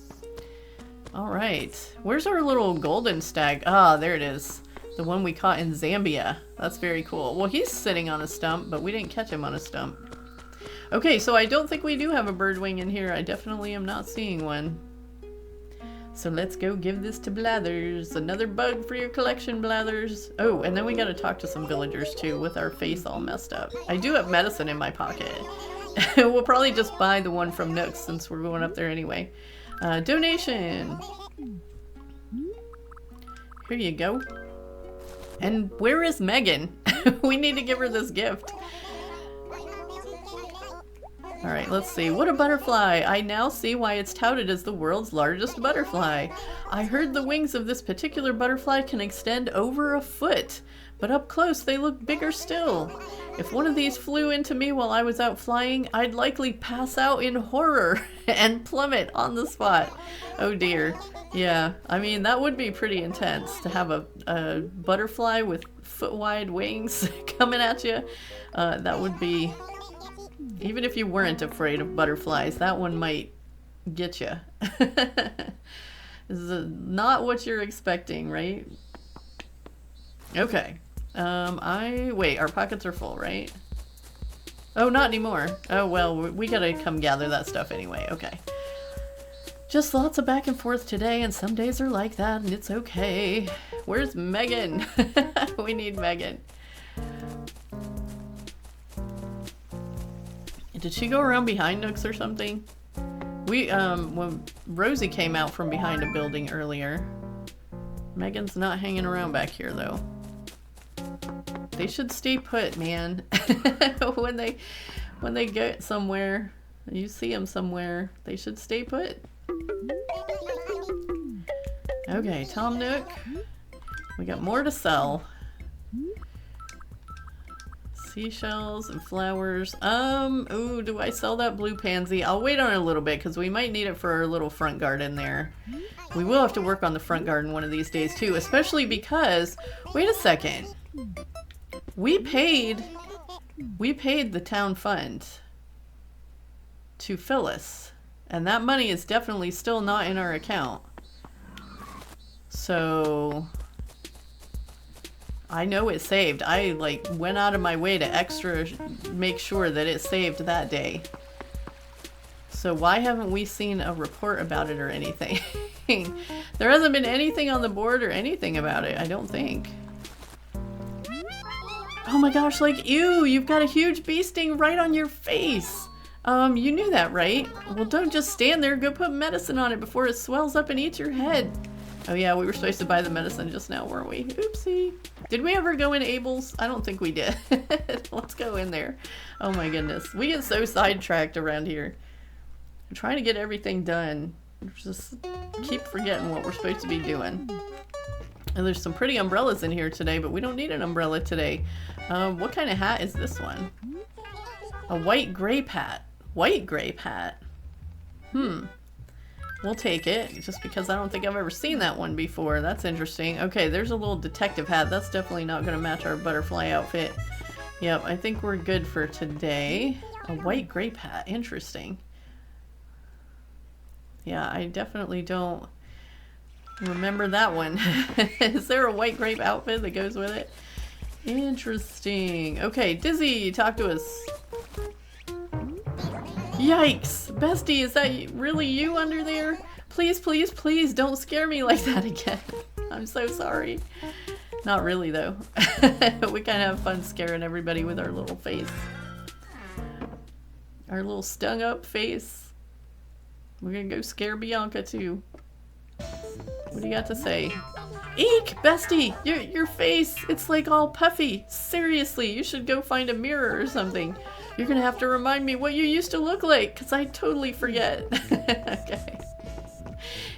All right. Where's our little golden stag? Ah, there it is. The one we caught in Zambia. That's very cool. Well, he's sitting on a stump, but we didn't catch him on a stump. Okay, so I don't think we do have a bird wing in here. I definitely am not seeing one. So let's go give this to Blathers. Another bug for your collection, Blathers. Oh, and then we gotta talk to some villagers too with our face all messed up. I do have medicine in my pocket. We'll probably just buy the one from Nook's since we're going up there anyway. Donation. Here you go. And where is Megan? We need to give her this gift. Alright, let's see. What a butterfly! I now see why it's touted as the world's largest butterfly. I heard the wings of this particular butterfly can extend over a foot, but up close they look bigger still. If one of these flew into me while I was out flying, I'd likely pass out in horror and plummet on the spot. Oh dear. Yeah, I mean, that would be pretty intense to have a butterfly with foot-wide wings coming at you. That would be... Even if you weren't afraid of butterflies, that one might get you. This is not what you're expecting, right? Okay. Wait, our pockets are full, right? Oh, not anymore. Oh, well, we gotta come gather that stuff anyway. Okay. Just lots of back and forth today, and some days are like that, and it's okay. Where's Megan? We need Megan. Did she go around behind Nook's or something? When Rosie came out from behind a building earlier. Megan's not hanging around back here, though. They should stay put, man. when they get somewhere, you see them somewhere, they should stay put. Okay, Tom Nook. We got more to sell. Seashells and flowers. Ooh, do I sell that blue pansy? I'll wait on it a little bit because we might need it for our little front garden there. We will have to work on the front garden one of these days too, especially because, wait a second. We paid the town fund to Phyllis, and that money is definitely still not in our account. So I know it saved. I like went out of my way to extra make sure that it saved that day. So why haven't we seen a report about it or anything? There hasn't been anything on the board or anything about it, I don't think. Oh my gosh, like, ew, you've got a huge bee sting right on your face. You knew that, right? Well, don't just stand there, go put medicine on it before it swells up and eats your head. Oh yeah, we were supposed to buy the medicine just now, weren't we? Oopsie. Did we ever go in Abel's? I don't think we did. Let's go in there. Oh my goodness. We get so sidetracked around here. I'm trying to get everything done. Just keep forgetting what we're supposed to be doing. And there's some pretty umbrellas in here today, but we don't need an umbrella today. What kind of hat is this one? A white grape hat. White grape hat. We'll take it, just because I don't think I've ever seen that one before. That's interesting. Okay, there's a little detective hat. That's definitely not going to match our butterfly outfit. Yep, I think we're good for today. A white grape hat. Interesting. Yeah, I definitely don't remember that one. Is there a white grape outfit that goes with it? Interesting. Okay, Dizzy, talk to us. Yikes! Bestie, is that really you under there? Please, please, please don't scare me like that again. I'm so sorry. Not really, though. We kind of have fun scaring everybody with our little face. Our little stung up face. We're gonna go scare Bianca, too. What do you got to say? Eek! Bestie! Your face! It's like all puffy. Seriously, you should go find a mirror or something. You're gonna have to remind me what you used to look like, because I totally forget. Okay.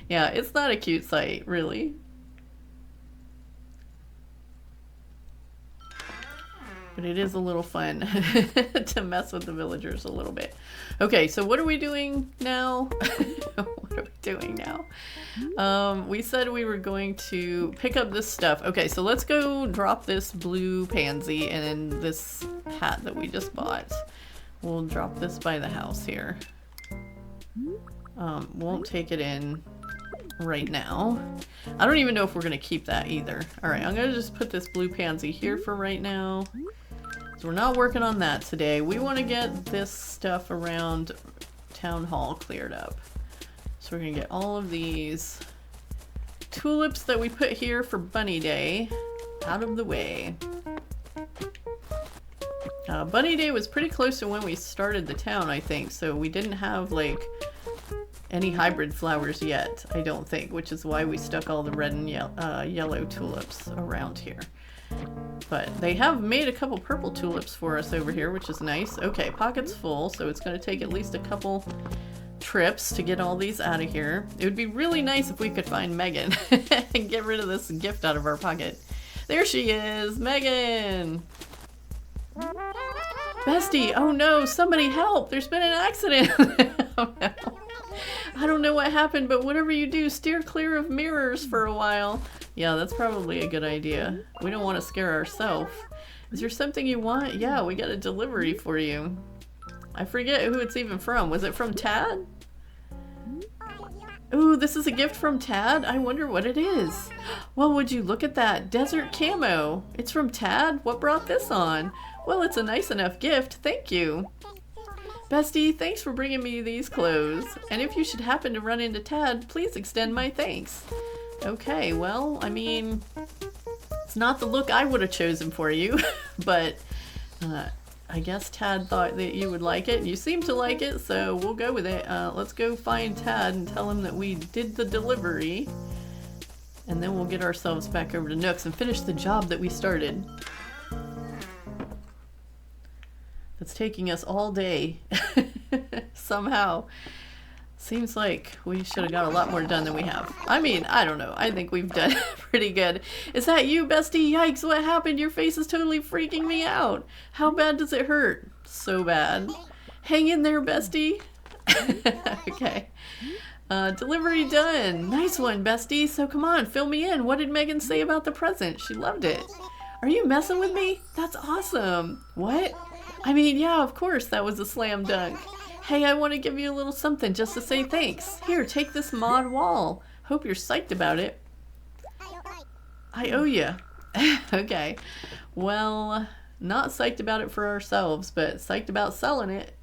Yeah, it's not a cute sight, really. But it is a little fun to mess with the villagers a little bit. Okay, so what are we doing now? What are we doing now? We said we were going to pick up this stuff. Okay, so let's go drop this blue pansy and this hat that we just bought. We'll drop this by the house here. Won't take it in right now. I don't even know if we're gonna keep that either. Alright, I'm gonna just put this blue pansy here for right now. So we're not working on that today. We want to get this stuff around Town Hall cleared up. So we're gonna get all of these tulips that we put here for Bunny Day out of the way. Bunny Day was pretty close to when we started the town, I think, so we didn't have like any hybrid flowers yet, I don't think, which is why we stuck all the red and yellow tulips around here. But they have made a couple purple tulips for us over here, which is nice. Okay, pocket's full, so it's going to take at least a couple trips to get all these out of here. It would be really nice if we could find Megan and get rid of this gift out of our pocket. There she is, Megan! Bestie, oh no, somebody help! There's been an accident! Oh no. I don't know what happened, but whatever you do, steer clear of mirrors for a while. Yeah, that's probably a good idea. We don't want to scare ourselves. Is there something you want? Yeah, we got a delivery for you. I forget who it's even from. Was it from Tad? Ooh, this is a gift from Tad? I wonder what it is. Well, would you look at that? Desert camo. It's from Tad? What brought this on? Well, it's a nice enough gift. Thank you. Bestie, thanks for bringing me these clothes. And if you should happen to run into Tad, please extend my thanks. Okay, well, I mean, it's not the look I would have chosen for you, but I guess Tad thought that you would like it. You seem to like it, so we'll go with it. Let's go find Tad and tell him that we did the delivery. And then we'll get ourselves back over to Nooks and finish the job that we started. It's taking us all day. Somehow. Seems like we should have got a lot more done than we have. I mean, I don't know. I think we've done pretty good. Is that you, bestie? Yikes, what happened? Your face is totally freaking me out. How bad does it hurt? So bad. Hang in there, bestie. Okay. Delivery done. Nice one, bestie. So come on, fill me in. What did Megan say about the present? She loved it. Are you messing with me? That's awesome. What? I mean, yeah, of course, that was a slam dunk. Hey, I want to give you a little something just to say thanks. Here, take this mod wall. Hope you're psyched about it. I owe you. Okay. Well, not psyched about it for ourselves, but psyched about selling it.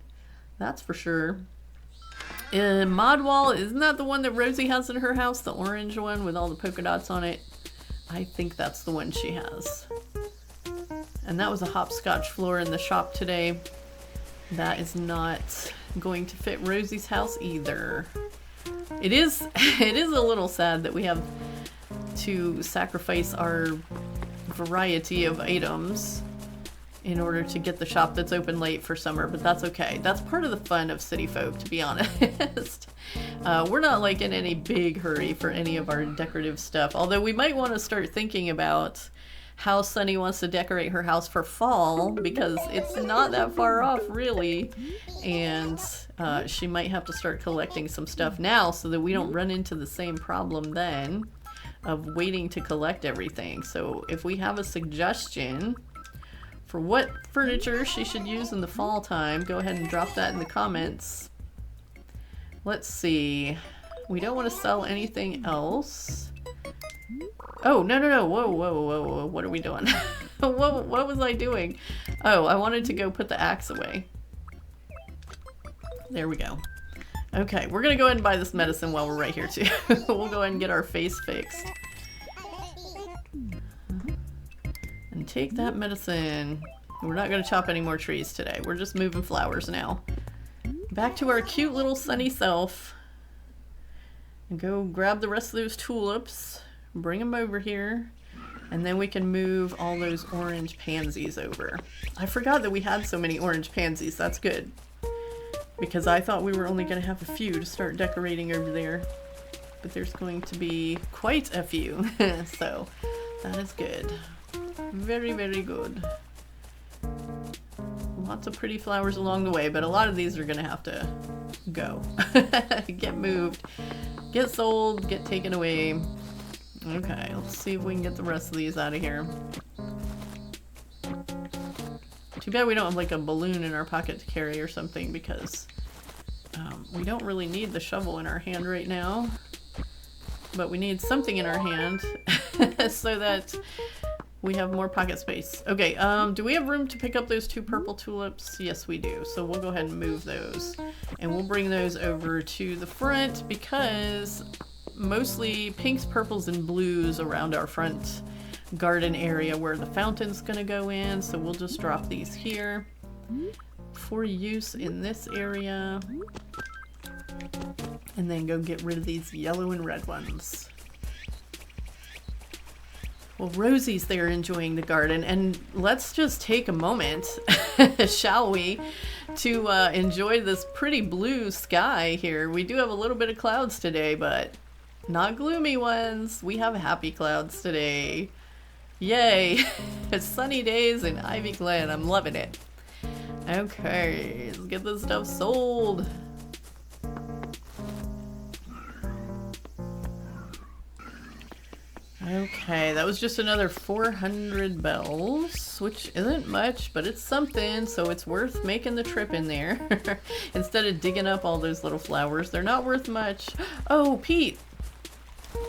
That's for sure. Mod wall, isn't that the one that Rosie has in her house? The orange one with all the polka dots on it? I think that's the one she has. And that was a hopscotch floor in the shop today. That is not going to fit Rosie's house either. It is a little sad that we have to sacrifice our variety of items in order to get the shop that's open late for summer, but that's okay. That's part of the fun of city folk, to be honest. We're not like in any big hurry for any of our decorative stuff, although we might want to start thinking about how Sunny wants to decorate her house for fall, because it's not that far off really, and she might have to start collecting some stuff now so that we don't run into the same problem then of waiting to collect everything. So if we have a suggestion for what furniture she should use in the fall time, go ahead and drop that in the comments. Let's see. We don't want to sell anything else. Oh, no, no, no. Whoa, whoa, whoa, whoa. What are we doing? what was I doing? Oh, I wanted to go put the axe away. There we go. Okay, we're going to go ahead and buy this medicine while we're right here, too. We'll go ahead and get our face fixed. And take that medicine. We're not going to chop any more trees today. We're just moving flowers now. Back to our cute little sunny self. And go grab the rest of those tulips. Bring them over here. And then we can move all those orange pansies over. I forgot that we had so many orange pansies. That's good. Because I thought we were only going to have a few to start decorating over there. But there's going to be quite a few. So that is good. Very, very good. Lots of pretty flowers along the way, but a lot of these are going to have to go. Get moved. Get sold. Get taken away. Okay, let's see if we can get the rest of these out of here. Too bad we don't have like a balloon in our pocket to carry or something, because we don't really need the shovel in our hand right now. But we need something in our hand so that we have more pocket space. Okay, do we have room to pick up those 2 purple tulips? Yes, we do. So we'll go ahead and move those. And we'll bring those over to the front, because mostly pinks, purples, and blues around our front garden area where the fountain's gonna go in. So we'll just drop these here for use in this area. And then go get rid of these yellow and red ones. Well, Rosie's there enjoying the garden, and let's just take a moment, shall we, to enjoy this pretty blue sky here. We do have a little bit of clouds today, but not gloomy ones. We have happy clouds today. Yay! It's sunny days in Ivy Glen. I'm loving it. Okay, let's get this stuff sold. Okay, that was just another 400 bells, which isn't much, but it's something, so it's worth making the trip in there. Instead of digging up all those little flowers, they're not worth much. Oh, Pete!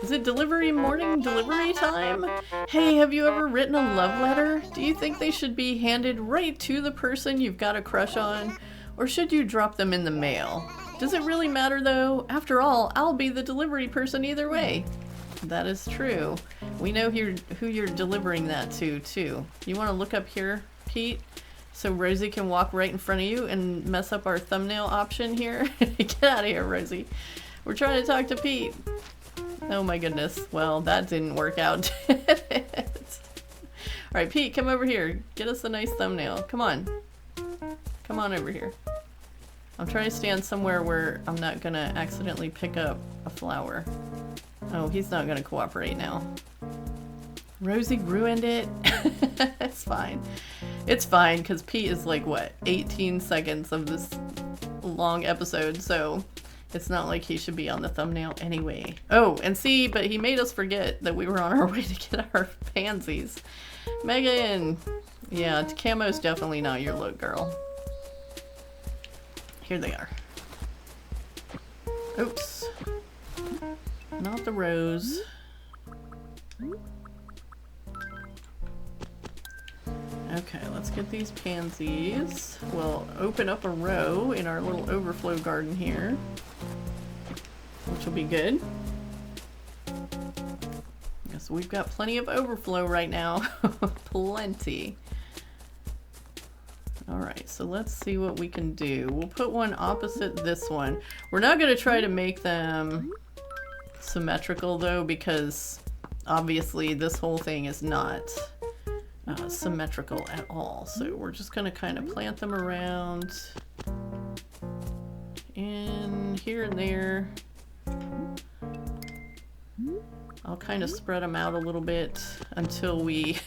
Is it morning delivery time? Hey, have you ever written a love letter? Do you think they should be handed right to the person you've got a crush on? Or should you drop them in the mail? Does it really matter though? After all, I'll be the delivery person either way. That is true. We know who you're delivering that to, too. You want to look up here, Pete? So Rosie can walk right in front of you and mess up our thumbnail option here? Get out of here, Rosie. We're trying to talk to Pete. Oh my goodness. Well, that didn't work out. Alright, Pete, come over here. Get us a nice thumbnail. Come on. Come come on over here. I'm trying to stand somewhere where I'm not gonna accidentally pick up a flower. Oh, he's not gonna cooperate now. Rosie ruined it. It's fine. It's fine, because Pete is like, what, 18 seconds of this long episode, so it's not like he should be on the thumbnail anyway. Oh, and see, but he made us forget that we were on our way to get our pansies. Megan! Yeah, camo's definitely not your look, girl. Here they are. Oops. Not the rose. Okay, let's get these pansies. We'll open up a row in our little overflow garden here, which will be good. Yes, we've got plenty of overflow right now. Plenty. Alright, so let's see what we can do. We'll put one opposite this one. We're not going to try to make them symmetrical though, because obviously this whole thing is not symmetrical at all. So we're just going to kind of plant them around in here and there. I'll kind of spread them out a little bit until we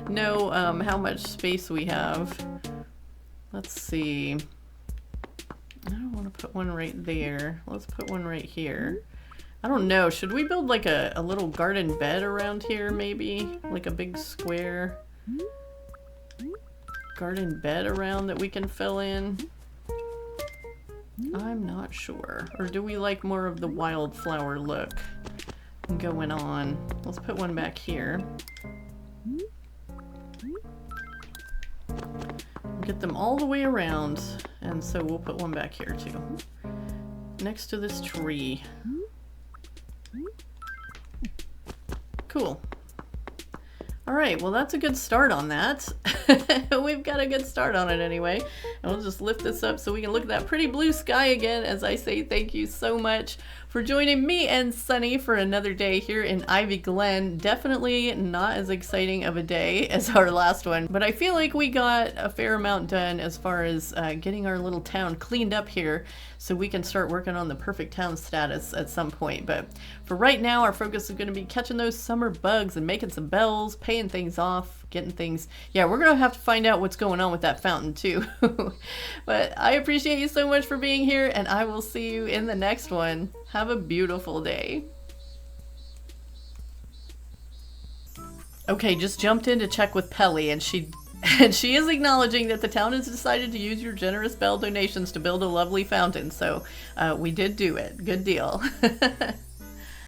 know how much space we have. Let's see. I don't want to put one right there. Let's put one right here. I don't know. Should we build like a little garden bed around here maybe? Like a big square garden bed around that we can fill in? I'm not sure. Or do we like more of the wildflower look going on? Let's put one back here. Get them all the way around, and so we'll put one back here too, next to this tree. Cool. Alright, well that's a good start on that. We've got a good start on it anyway. And we'll just lift this up so we can look at that pretty blue sky again as I say thank you so much for joining me and Sunny for another day here in Ivy Glen. Definitely not as exciting of a day as our last one, but I feel like we got a fair amount done as far as getting our little town cleaned up here so we can start working on the perfect town status at some point. But for right now, our focus is going to be catching those summer bugs and making some bells, paying things off, getting things. Yeah, we're going to have to find out what's going on with that fountain too. But I appreciate you so much for being here, and I will see you in the next one. Have a beautiful day. Okay, just jumped in to check with Pelly, and she is acknowledging that the town has decided to use your generous bell donations to build a lovely fountain. So we did do it. Good deal.